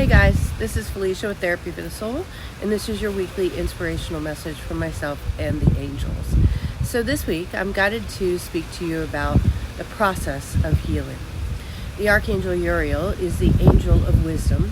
Hey guys, this is Felicia with Therapy for the Soul, and this is your weekly inspirational message from myself and the angels. So this week, I'm guided to speak to you about the process of healing. The Archangel Uriel is the angel of wisdom.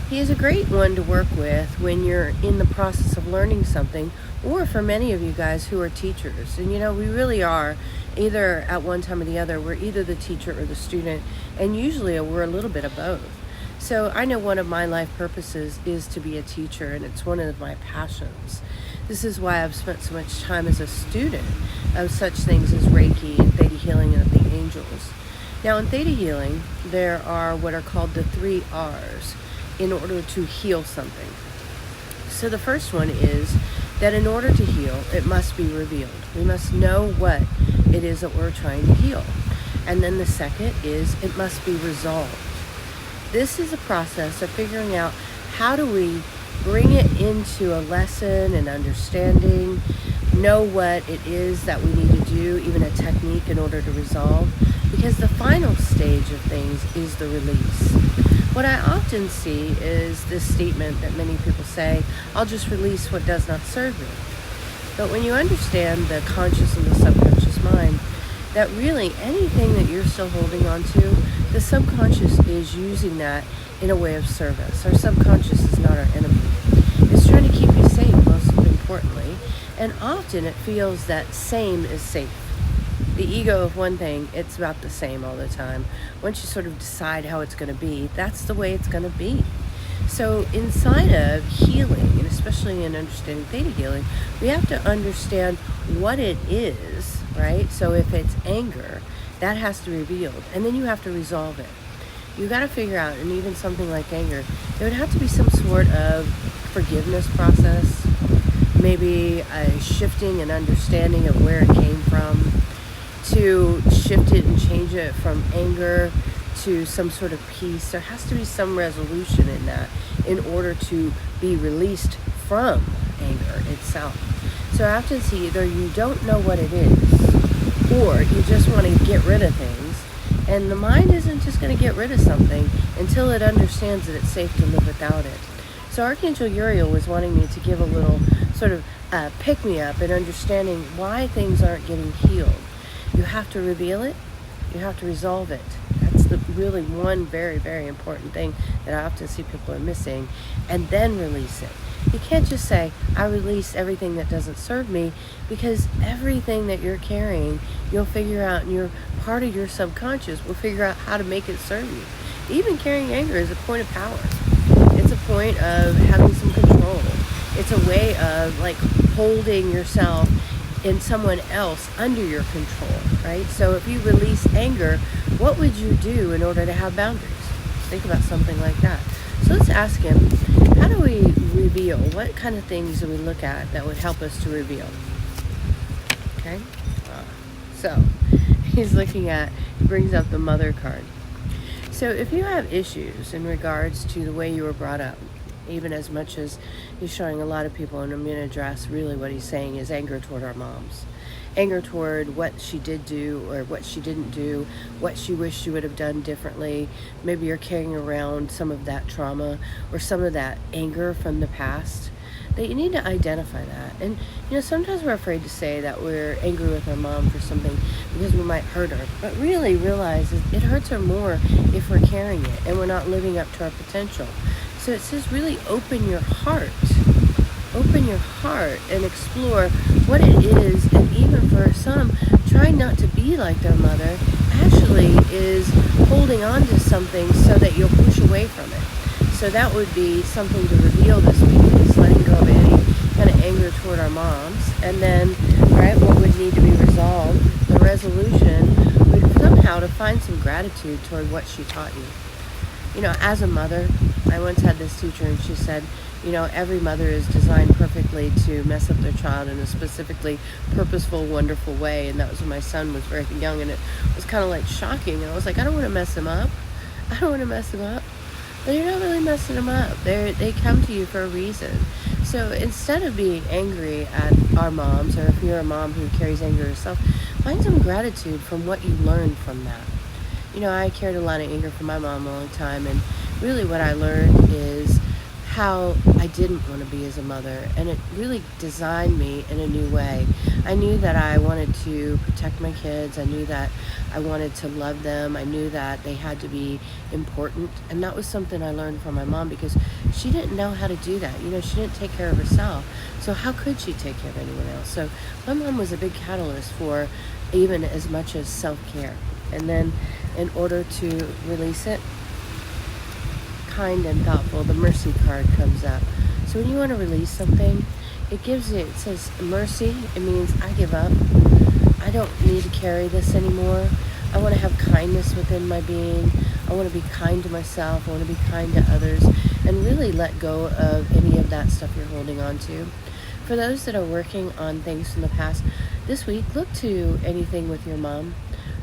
He is a great one to work with when you're in the process of learning something, or for many of you guys who are teachers. And we really are, either at one time or the other, we're either the teacher or the student, and usually we're a little bit of both. So I know one of my life purposes is to be a teacher, and it's one of my passions. This is why I've spent so much time as a student of such things as Reiki and ThetaHealing and the angels. Now in ThetaHealing, there are what are called the 3 R's in order to heal something. So the first one is that in order to heal, it must be revealed. We must know what it is that we're trying to heal. And then the second is it must be resolved. This is a process of figuring out how do we bring it into a lesson and understanding, know what it is that we need to do, even a technique in order to resolve, because the final stage of things is the release. What I often see is this statement that many people say, I'll just release what does not serve me. But when you understand the conscious and the subconscious mind, that really anything that you're still holding on to, the subconscious is using that in a way of service. Our subconscious is not our enemy. It's trying to keep you safe, most importantly, and often it feels that same is safe. The ego of one thing, it's about the same all the time. Once you sort of decide how it's going to be, that's the way it's going to be. So inside of healing, and especially in understanding theta healing, we have to understand what it is, right? So if it's anger, that has to be revealed, and then you have to resolve it. You got to figure out, and even something like anger, there would have to be some sort of forgiveness process, maybe a shifting and understanding of where it came from, to shift it and change it from anger to some sort of peace. There has to be some resolution in that in order to be released from anger itself. So often it's either you don't know what it is, or you just want to get rid of things, and the mind isn't just going to get rid of something until it understands that it's safe to live without it. So Archangel Uriel was wanting me to give a little sort of pick-me-up in understanding why things aren't getting healed. You have to reveal it, you have to resolve it. That's the really one very, very important thing that I often see people are missing, and then release it. You can't just say, I release everything that doesn't serve me, because everything that you're carrying, you'll figure out, and you're part of your subconscious will figure out how to make it serve you. Even carrying anger is a point of power. It's a point of having some control. It's a way of like holding yourself and someone else under your control, right? So if you release anger, what would you do in order to have boundaries? Think about something like that. So let's ask him, how do we reveal? What kind of things do we look at that would help us to reveal? Okay, so he's looking at, he brings up the mother card. So if you have issues in regards to the way you were brought up, even as much as he's showing a lot of people, and I'm going to address really what he's saying is anger toward our moms. Anger toward what she did do or what she didn't do, what she wished she would have done differently. Maybe you're carrying around some of that trauma or some of that anger from the past. That you need to identify that. And sometimes we're afraid to say that we're angry with our mom for something because we might hurt her. But really realize it hurts her more if we're carrying it and we're not living up to our potential. So it says really open your heart. Open your heart and explore what it is. And even for some, try not to be like their mother actually is holding on to something so that you'll push away from it. So that would be something to reveal this week, is letting go of any kind of anger toward our moms. And then, right, what would need to be resolved? The resolution would somehow to find some gratitude toward what she taught you. As a mother, I once had this teacher and she said, every mother is designed perfectly to mess up their child in a specifically purposeful, wonderful way. And that was when my son was very young, and it was kind of like shocking. And I was like, I don't want to mess him up. I don't want to mess him up. But you're not really messing them up. They come to you for a reason. So instead of being angry at our moms, or if you're a mom who carries anger herself, find some gratitude from what you learned from that. I carried a lot of anger from my mom a long time, and really what I learned is how I didn't want to be as a mother, and it really designed me in a new way. I knew that I wanted to protect my kids. I knew that I wanted to love them. I knew that they had to be important, and that was something I learned from my mom, because she didn't know how to do that. She didn't take care of herself, so how could she take care of anyone else? So my mom was a big catalyst for even as much as self-care. And then in order to release it, kind and thoughtful, the mercy card comes up. So when you want to release something, it says mercy. It means I give up. I don't need to carry this anymore. I want to have kindness within my being. I want to be kind to myself. I want to be kind to others, and really let go of any of that stuff you're holding on to. For those that are working on things from the past, this week, look to anything with your mom.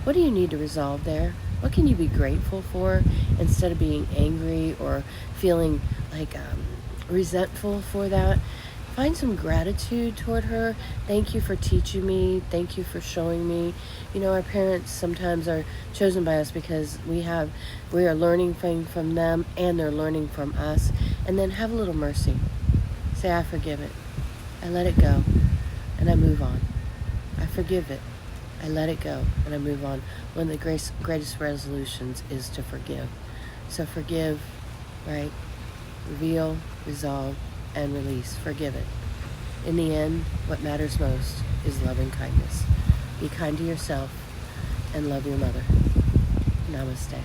What do you need to resolve there? What can you be grateful for instead of being angry or feeling like resentful for that? Find some gratitude toward her. Thank you for teaching me. Thank you for showing me. Our parents sometimes are chosen by us because we are learning from them, and they're learning from us. And then have a little mercy. Say, I forgive it. I let it go, and I move on. I forgive it. I let it go, and I move on. One of the greatest resolutions is to forgive. So forgive, right? Reveal, resolve, and release. Forgive it. In the end, what matters most is love and kindness. Be kind to yourself and love your mother. Namaste.